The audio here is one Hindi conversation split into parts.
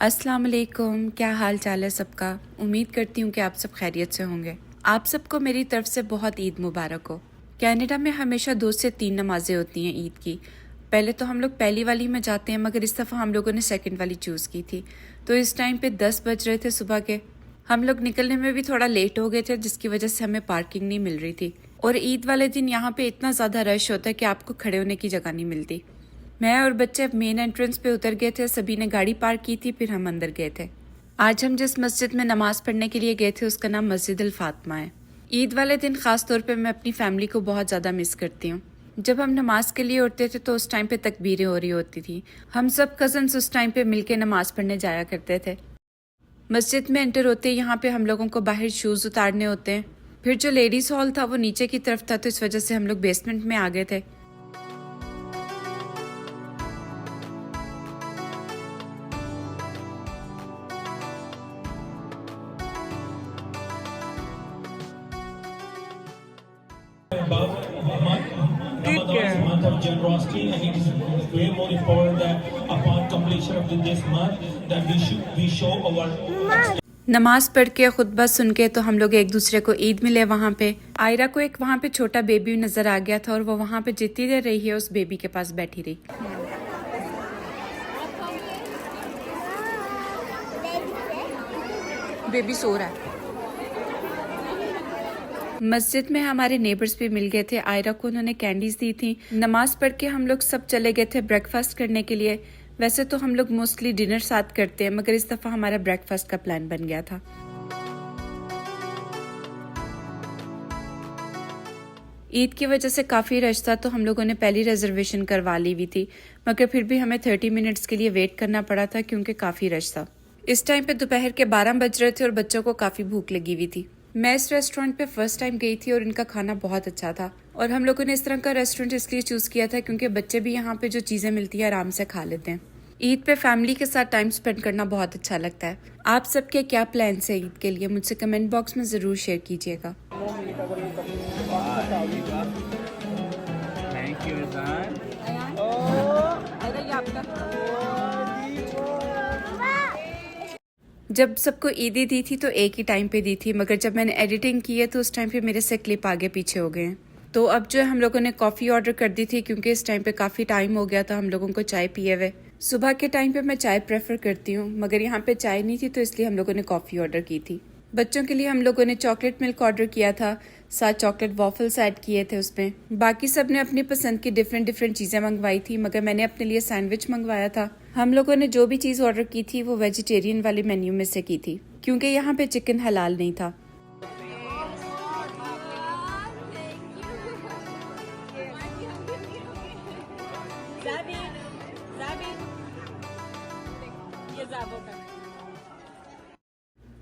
अस्सलाम वालेकुम, क्या हाल चाल है सबका। उम्मीद करती हूँ कि आप सब खैरियत से होंगे। आप सबको मेरी तरफ से बहुत ईद मुबारक हो। कनाडा में हमेशा 2 से 3 नमाजें होती हैं ईद की। पहले तो हम लोग पहली वाली में जाते हैं, मगर इस दफ़ा हम लोगों ने सेकंड वाली चूज़ की थी। तो इस टाइम पे 10 बज रहे थे सुबह के। हम लोग निकलने में भी थोड़ा लेट हो गए थे, जिसकी वजह से हमें पार्किंग नहीं मिल रही थी। और ईद वाले दिन यहाँ पे इतना ज़्यादा रश होता है कि आपको खड़े होने की जगह नहीं मिलती। मैं और बच्चे मेन एंट्रेंस पे उतर गए थे, सभी ने गाड़ी पार्क की थी, फिर हम अंदर गए थे। आज हम जिस मस्जिद में नमाज पढ़ने के लिए गए थे उसका नाम मस्जिद अल फातिमा है। ईद वाले दिन खास तौर पे मैं अपनी फैमिली को बहुत ज़्यादा मिस करती हूँ। जब हम नमाज के लिए उठते थे तो उस टाइम पे तकबीरें हो रही होती थी। हम सब कजन्स उस टाइम पे मिलके नमाज पढ़ने जाया करते थे। मस्जिद में एंटर होते यहाँ पे हम लोगों को बाहर शूज़ उतारने होते हैं। फिर जो लेडीज़ हॉल था वो नीचे की तरफ था, तो इस वजह से हम लोग बेसमेंट में आ गए थे। Good Ramadan is a month of generosity, and it is way more important that upon completion of this month that we show our नमाज पढ़ के खुतबा सुन के तो हम लोग एक दूसरे को ईद मिले वहाँ पे। आयरा को एक वहाँ पे छोटा बेबी नजर आ गया था और वो वहाँ पे जितनी देर रही है उस बेबी के पास बैठी रही। बेबी सो रहा है। मस्जिद में हमारे नेबर्स भी मिल गए थे। आयरा को उन्होंने कैंडीज दी थी। नमाज पढ़ के हम लोग सब चले गए थे ब्रेकफास्ट करने के लिए। वैसे तो हम लोग मोस्टली डिनर साथ करते हैं, मगर इस दफा हमारा ब्रेकफास्ट का प्लान बन गया था। ईद की वजह से काफ़ी रश था, तो हम लोगों ने पहली रिजर्वेशन करवा ली हुई थी, मगर फिर भी हमें 30 मिनट्स के लिए वेट करना पड़ा था क्योंकि काफ़ी रश था। इस टाइम पे दोपहर के 12 बज रहे थे और बच्चों को काफ़ी भूख लगी हुई थी। मैं इस रेस्टोरेंट पे फर्स्ट टाइम गई थी और इनका खाना बहुत अच्छा था। और हम लोगों ने इस तरह का रेस्टोरेंट इसलिए चूज़ किया था क्योंकि बच्चे भी यहाँ पे जो चीज़ें मिलती है आराम से खा लेते हैं। ईद पे फैमिली के साथ टाइम स्पेंड करना बहुत अच्छा लगता है। आप सबके क्या प्लान्स है ईद के लिए, मुझसे कमेंट बॉक्स में ज़रूर शेयर कीजिएगा। जब सबको ईदी दी थी तो एक ही टाइम पे दी थी, मगर जब मैंने एडिटिंग की है तो उस टाइम पे मेरे से क्लिप आगे पीछे हो गए हैं। तो अब जो है हम लोगों ने कॉफ़ी ऑर्डर कर दी थी क्योंकि इस टाइम पे काफ़ी टाइम हो गया था हम लोगों को चाय पिए हुए। सुबह के टाइम पे मैं चाय प्रेफर करती हूँ, मगर यहाँ पे चाय नहीं थी तो इसलिए हम लोगों ने कॉफ़ी ऑर्डर की थी। बच्चों के लिए हम लोगों ने चॉकलेट मिल्क ऑर्डर किया था, साथ चॉकलेट वॉफल्स ऐड किए थे उसमें। बाकी सब ने अपनी पसंद की डिफरेंट चीज़ें मंगवाई थी, मगर मैंने अपने लिए सैंडविच मंगवाया था। हम लोगों ने जो भी चीज़ ऑर्डर की थी वो वेजिटेरियन वाले मेन्यू में से की थी क्योंकि यहाँ पे चिकन हलाल नहीं था।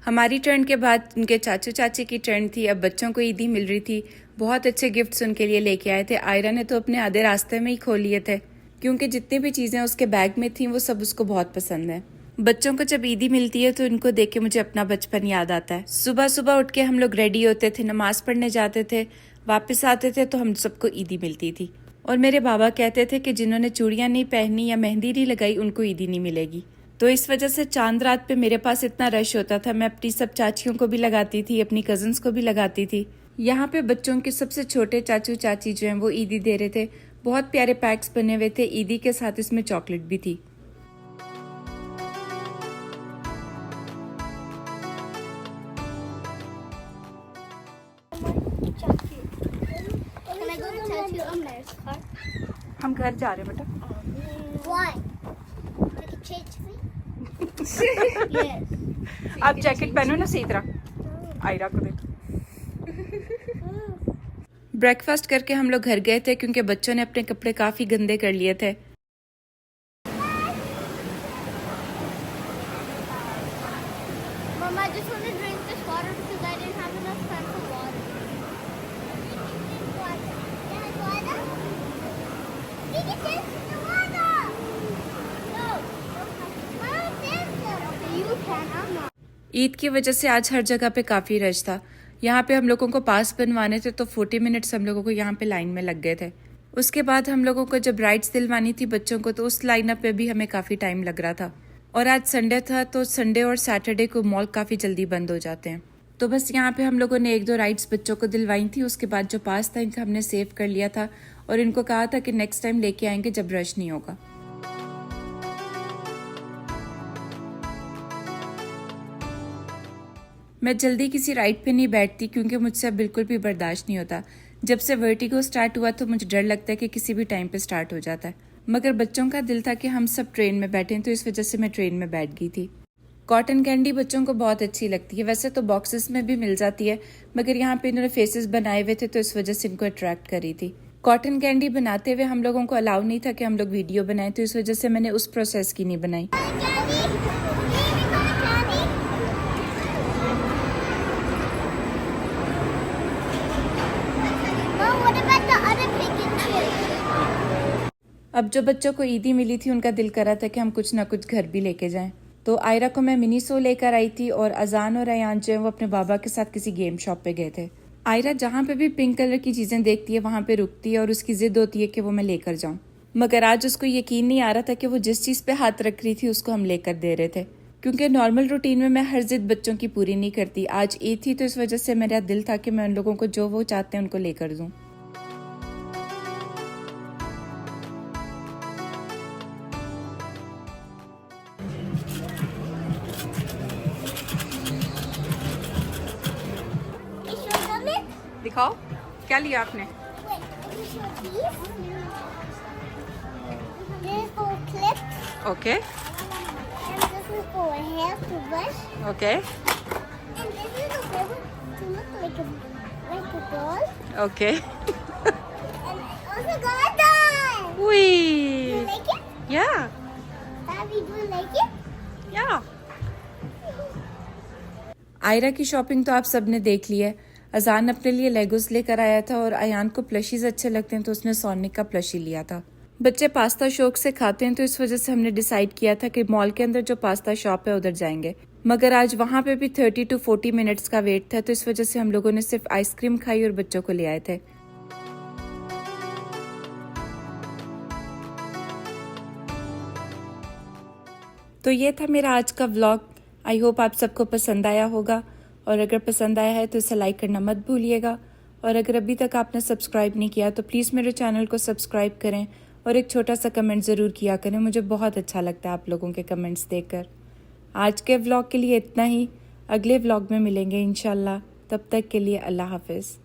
हमारी टर्न के बाद उनके चाचू चाची की टर्न थी। अब बच्चों को ईदी मिल रही थी। बहुत अच्छे गिफ्ट्स उनके लिए लेके आए थे। आयरा ने तो अपने आधे रास्ते में ही खो लिए थे क्योंकि जितनी भी चीज़ें उसके बैग में थी वो सब उसको बहुत पसंद है। बच्चों को जब ईदी मिलती है तो इनको देख के मुझे अपना बचपन याद आता है। सुबह सुबह उठ के हम लोग रेडी होते थे, नमाज पढ़ने जाते थे, वापस आते थे तो हम सबको ईदी मिलती थी। और मेरे बाबा कहते थे कि जिन्होंने चूड़ियाँ नहीं पहनी या मेहंदी नहीं लगाई उनको ईदी नहीं मिलेगी। तो इस वजह से चांद रात पे मेरे पास इतना रश होता था। मैं अपनी सब चाचियों को भी लगाती थी, अपनी कजन्स को भी लगाती थी। यहाँ पे बच्चों के सबसे छोटे चाचू चाची जो हैं वो ईदी दे रहे थे। बहुत प्यारे पैक्स बने हुए थे ईदी के साथ, इसमें चॉकलेट भी थी। हम घर जा रहे हैं बेटा। आप जैकेट पहनो ना सही तरह। आयरा को देखो। ब्रेकफास्ट करके हम लोग घर गए थे क्योंकि बच्चों ने अपने कपड़े काफी गंदे कर लिए थे। ईद की वजह से आज हर जगह पे काफ़ी रश था। यहाँ पे हम लोगों को पास बनवाने थे तो 40 मिनट्स हम लोगों को यहाँ पे लाइन में लग गए थे। उसके बाद हम लोगों को जब राइड्स दिलवानी थी बच्चों को तो उस लाइनअप पे भी हमें काफ़ी टाइम लग रहा था। और आज संडे था तो संडे और सैटरडे को मॉल काफ़ी जल्दी बंद हो जाते हैं। तो बस यहाँ पे हम लोगों ने 1-2 राइड्स बच्चों को दिलवाई थी। उसके बाद जो पास था इनका हमने सेव कर लिया था और इनको कहा था कि नेक्स्ट टाइम लेके आएंगे जब रश नहीं होगा। मैं जल्दी किसी राइड पे नहीं बैठती क्योंकि मुझसे अब बिल्कुल भी बर्दाश्त नहीं होता। जब से वर्टिगो स्टार्ट हुआ तो मुझे डर लगता है कि किसी भी टाइम पे स्टार्ट हो जाता है। मगर बच्चों का दिल था कि हम सब ट्रेन में बैठें तो इस वजह से मैं ट्रेन में बैठ गई थी। कॉटन कैंडी बच्चों को बहुत अच्छी लगती है। वैसे तो बॉक्सेस में भी मिल जाती है मगर यहाँ पे इन्होंने फेसेस बनाए हुए थे तो इस वजह से इनको अट्रैक्ट करी थी। कॉटन कैंडी बनाते हुए हम लोगों को अलाउ नहीं था कि हम लोग वीडियो बनाएं तो इस वजह से मैंने उस प्रोसेस की नहीं बनाई। अब जो बच्चों को ईदी मिली थी उनका दिल करा था कि हम कुछ ना कुछ घर भी लेके जाएं। तो आयरा को मैं मिनी सो लेकर आई थी और अजान और अयान जो है वो अपने बाबा के साथ किसी गेम शॉप पे गए थे। आयरा जहाँ पे भी पिंक कलर की चीजें देखती है वहां पे रुकती है और उसकी जिद होती है कि वो मैं लेकर जाऊं। मगर आज उसको यकीन नहीं आ रहा था कि वो जिस चीज पे हाथ रख रही थी उसको हम लेकर दे रहे थे, क्योंकि नॉर्मल रूटीन में मैं हर जिद बच्चों की पूरी नहीं करती। आज ईद थी तो इस वजह से मेरा दिल था कि मैं उन लोगों को जो वो चाहते हैं उनको लेकर दूं। दिखाओ क्या लिया आपने? ओके ओके ओके या आयरा की शॉपिंग तो आप सबने देख ली है। अजान अपने लिए लेगोस लेकर आया था और अयान को प्लशीज अच्छे लगते हैं तो उसने सोनिक का प्लशी लिया था। बच्चे पास्ता शौक से खाते हैं तो इस वजह से हमने डिसाइड किया था कि मॉल के अंदर जो पास्ता शॉप है उधर जाएंगे। मगर आज वहां पे भी 30 to 40 मिनट्स का वेट था तो इस वजह से हम लोगों ने सिर्फ आइसक्रीम खाई और बच्चों को ले आए थे। तो ये था मेरा आज का व्लॉग। आई होप आप सबको पसंद आया होगा और अगर पसंद आया है तो इसे लाइक करना मत भूलिएगा। और अगर अभी तक आपने सब्सक्राइब नहीं किया तो प्लीज़ मेरे चैनल को सब्सक्राइब करें और एक छोटा सा कमेंट ज़रूर किया करें। मुझे बहुत अच्छा लगता है आप लोगों के कमेंट्स देखकर। आज के व्लॉग के लिए इतना ही। अगले व्लॉग में मिलेंगे इंशाल्लाह। तब तक के लिए अल्लाह हाफिज़।